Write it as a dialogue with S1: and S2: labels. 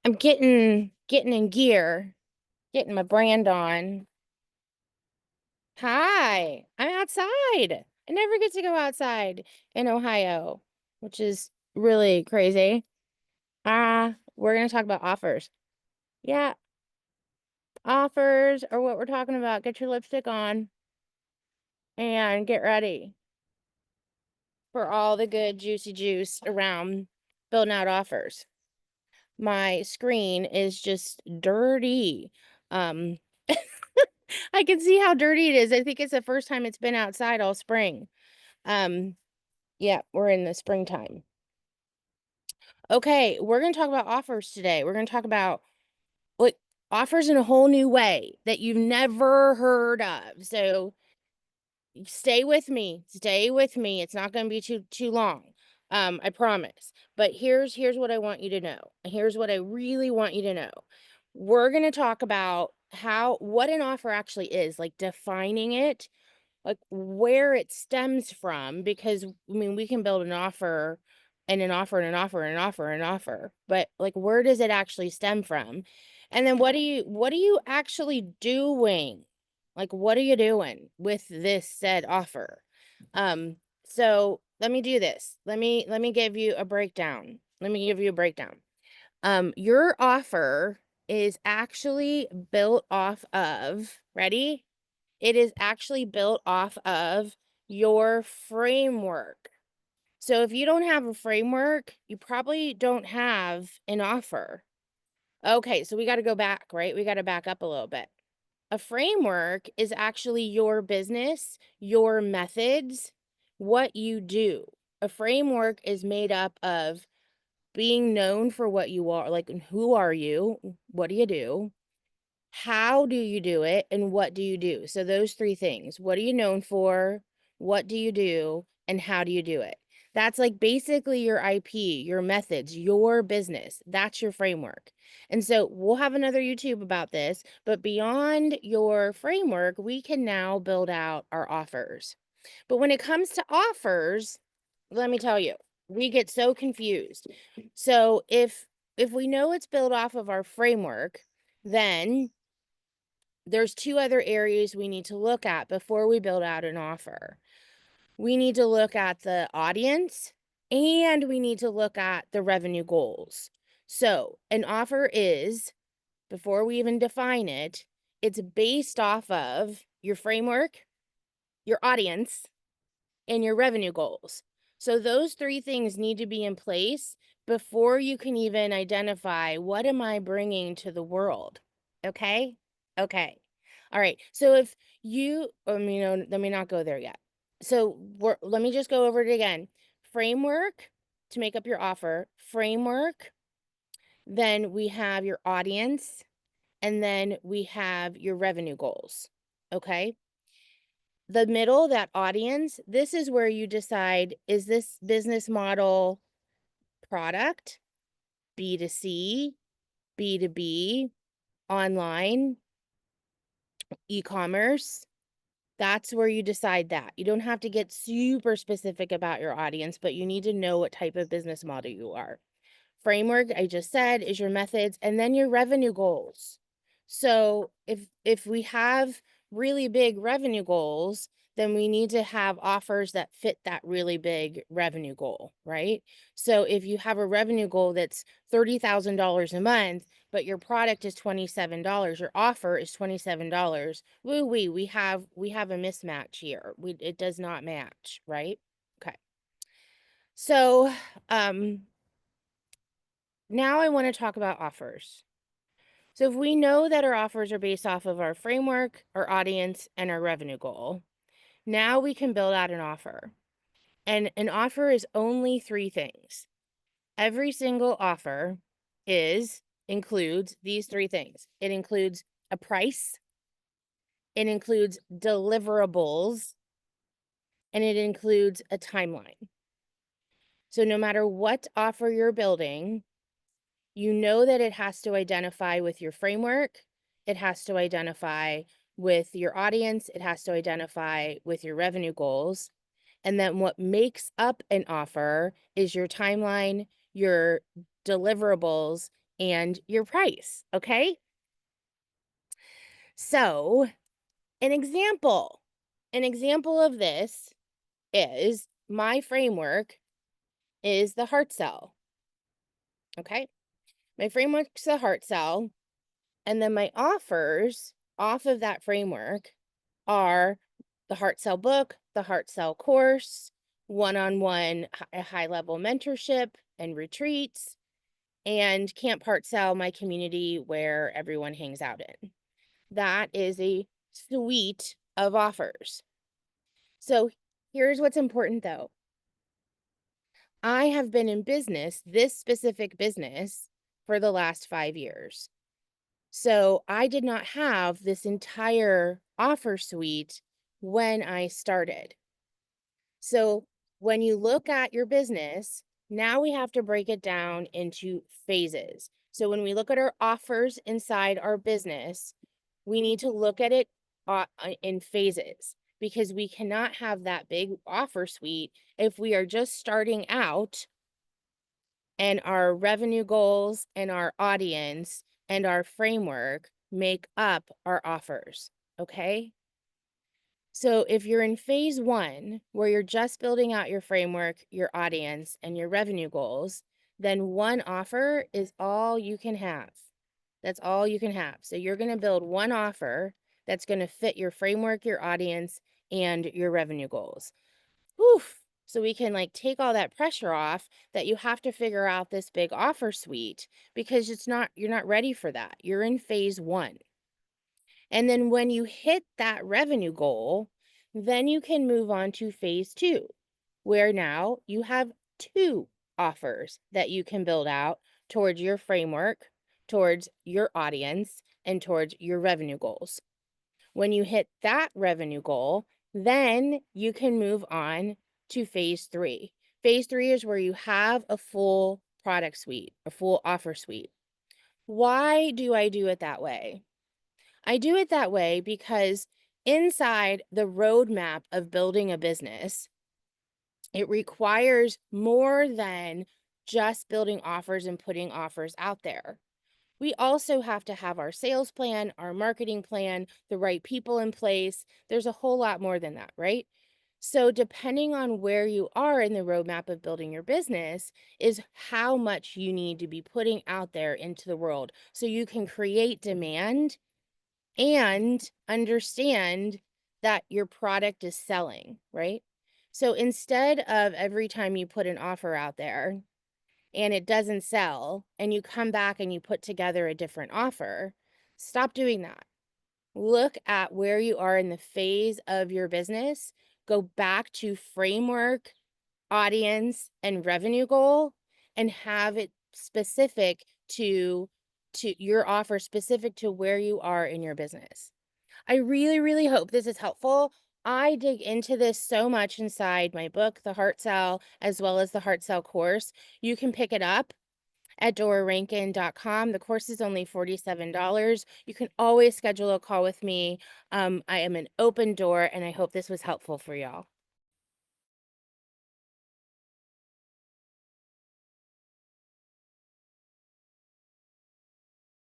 S1: I'm getting in gear, getting my brand on. Hi, I'm outside. I never get to go outside in Ohio, which is really crazy. We're gonna talk about offers. Yeah, offers are what we're talking about. Get your lipstick on and get ready for all the good juicy juice around building out offers. My screen is just dirty. Um, I can see how dirty it is. I think it's the first time it's been outside all spring. Um, yeah, we're in the springtime. Okay, we're going to talk about offers today. We're going to talk about what offers in a whole new way that you've never heard of. So stay with me. Stay with me. It's not going to be too long. I promise. But here's what I want you to know. Here's what I really want you to know. We're going to talk about what an offer actually is, like defining it, like where it stems from, because I mean we can build an offer and an offer and an offer and an offer and an offer, but like where does it actually stem from? And then what are you actually doing? Like what are you doing with this said offer? So let me do this. Let me give you a breakdown. Let me give you a breakdown. Your offer is actually built off of, ready? It is actually built off of your framework. So if you don't have a framework, you probably don't have an offer. Okay, so we got to go back, right? We got to back up a little bit. A framework is actually your business, your methods, what you do. A framework is made up of being known for what you are, like who are you? What do you do? How do you do it, and what do you do? So those three things. What are you known for? What do you do? And how do you do it? That's like basically your IP, your methods, your business. That's your framework. And so we'll have another YouTube about this, but beyond your framework, we can now build out our offers. But when it comes to offers, let me tell you, we get so confused. So if we know it's built off of our framework, then there's two other areas we need to look at before we build out an offer. We need to look at the audience and we need to look at the revenue goals. So, an offer is, before we even define it, it's based off of your framework, your audience, and your revenue goals. So, those three things need to be in place before you can even identify what am I bringing to the world. Okay? Okay. All right. So if you, no, let me not go there yet. So let me just go over it again. Framework to make up your offer, framework, then we have your audience, and then we have your revenue goals. Okay. The middle, that audience, this is where you decide, is this business model product, B2C, B2B, online, e-commerce? That's where you decide that. You don't have to get super specific about your audience, but you need to know what type of business model you are. Framework, I just said, is your methods, and then your revenue goals. So if we have really big revenue goals, then we need to have offers that fit that really big revenue goal, right? So if you have a revenue goal that's $30,000 a month, but your product is $27, your offer is $27. Woo-wee, we have a mismatch here. It does not match, right? Okay. So, now I want to talk about offers. So if we know that our offers are based off of our framework, our audience, and our revenue goal, now we can build out an offer. And an offer is only three things. Every single offer includes these three things. It includes a price, it includes deliverables, and it includes a timeline. So no matter what offer you're building, you know that it has to identify with your framework, it has to identify with your audience, it has to identify with your revenue goals. And then what makes up an offer is your timeline, your deliverables, and your price. Okay. So, an example of this is my framework is the heart cell. Okay. My framework's the heart cell. And then my offers off of that framework are the Heart Cell book, the Heart Cell course, one-on-one high level mentorship and retreats, and Camp Heart Cell, my community where everyone hangs out in. That is a suite of offers. So here's what's important though. I have been in business, this specific business, for the last 5 years. So I did not have this entire offer suite when I started. So when you look at your business, now we have to break it down into phases. So when we look at our offers inside our business, we need to look at it in phases because we cannot have that big offer suite if we are just starting out and our revenue goals and our audience and our framework make up our offers. Okay. So if you're in phase one, where you're just building out your framework, your audience, and your revenue goals, then one offer is all you can have. That's all you can have. So you're going to build one offer that's going to fit your framework, your audience, and your revenue goals. Oof. So we can like take all that pressure off that you have to figure out this big offer suite because you're not ready for that. You're in phase one. And then when you hit that revenue goal, then you can move on to phase two, where now you have two offers that you can build out towards your framework, towards your audience, and towards your revenue goals. When you hit that revenue goal, then you can move on to phase three. Phase three is where you have a full product suite, a full offer suite. Why do I do it that way? I do it that way because inside the roadmap of building a business, it requires more than just building offers and putting offers out there. We also have to have our sales plan, our marketing plan, the right people in place. There's a whole lot more than that, right? So, depending on where you are in the roadmap of building your business, is how much you need to be putting out there into the world so you can create demand and understand that your product is selling, right? So, instead of every time you put an offer out there, and it doesn't sell and you come back and you put together a different offer, stop doing that. Look at where you are in the phase of your business. Go back to framework, audience, and revenue goal and have it specific to your offer specific to where you are in your business. I really, really hope this is helpful. I dig into this so much inside my book, The Heart Cell, as well as the Heart Cell course. You can pick it up at dorarankin.com. The course is only $47. You can always schedule a call with me. I am an open door, and I hope this was helpful for y'all.